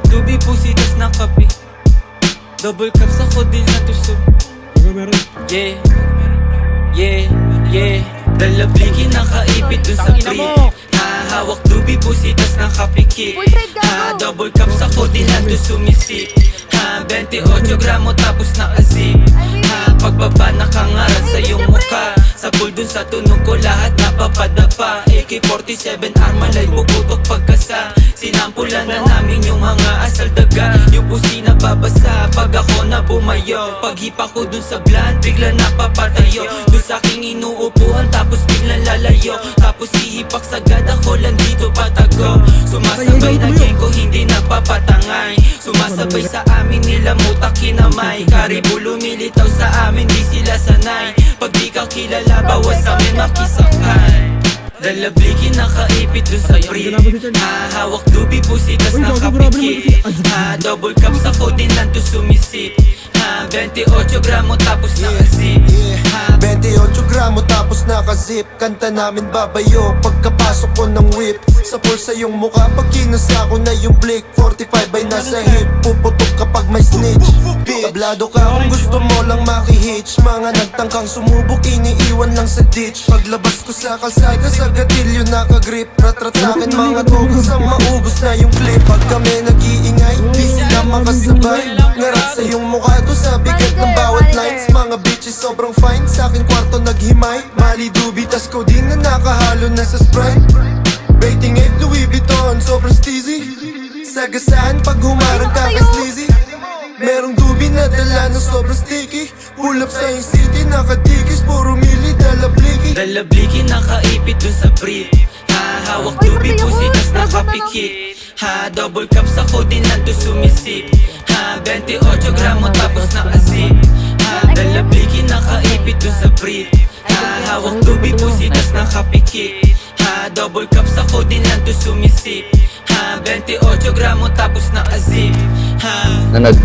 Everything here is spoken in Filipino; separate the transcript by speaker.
Speaker 1: hawak dubi, pusitas na kape. Double cups ako, di na tusog. Yeah, yeah, yeah. Dalabliki nakaipit dun sa brief. Hawak dubi, pusitas na kapikik. Double cups ako, di na to sumisip. 28 gramo tapos nakazip. Pagbaba nakangarat sa iyong mukha. Sa pool dun sa tunog ko lahat napapadapa. AK-47 armalay puputok pagkasa. Sinampulan na namin yung mga asal daga. Yung pusi na babasa pag ako na bumayo. Paghipa ko dun sa bland bigla napapatayo. Dun sa aking inuupuan tapos biglang lalayo. Tapos hihipak sagad ako lang dito patago. Sumasabay na gang ko hindi napapatangay. Sumasabay sa amin nila mutak kinamay. Karibu lumilitaw sa amin di sila sanay. Pag di ka kilala bawas amin makisakay. Dalabliki nakaipit dun sa brief. Hawak dubi pusitas nakapikit. Double cups ako din lang to sumisip. 28 gramo tapos nakazip.
Speaker 2: 28 gramo tapos nakazip. Kanta namin babayo pagkapasok ko ng whip. Sa pulsa yung mukha pag kinasa ko na yung blick. 45 ay nasa hip, puputok kapag may snitch. Tablado ka kung gusto mo lang makihitch. Mga nagtangkang sumubok iniiwan lang sa ditch. Paglabas ko sa kalsada sa gatilyo nakagrip. Rat-rat sa'kin mga togas ang maubos na yung clip. Pag kami nag-iingay, di sila makasabay. Ngarat sa yung mukha to sa bigat ng bawat lines. Mga bitches sobrang fine, sa'kin kwarto naghimay. Mali dubi tas codeine na nakahalo na sa Sprite. Rating 8 Louis Vuitton, sobrang steezy. Sagasaan pag humarang ka ka-sleazy. Merong dubi na dala na sobrang sticky. Pull up sa yung city, nakatikis, puro mili, dalabliki.
Speaker 1: Dalabliki nakaipit dun sa brief. Hawak dubi, pusitas nakapikit. Double cups ako din lang to sumisip. 28 gramo tapos nakazip. Dalabliki nakaipit dun sa brief. Hawak dubi, pusitas nakapikit. Double cups ako din lang to sumisip. 28 gramo tapos nakazip.
Speaker 3: Nanad.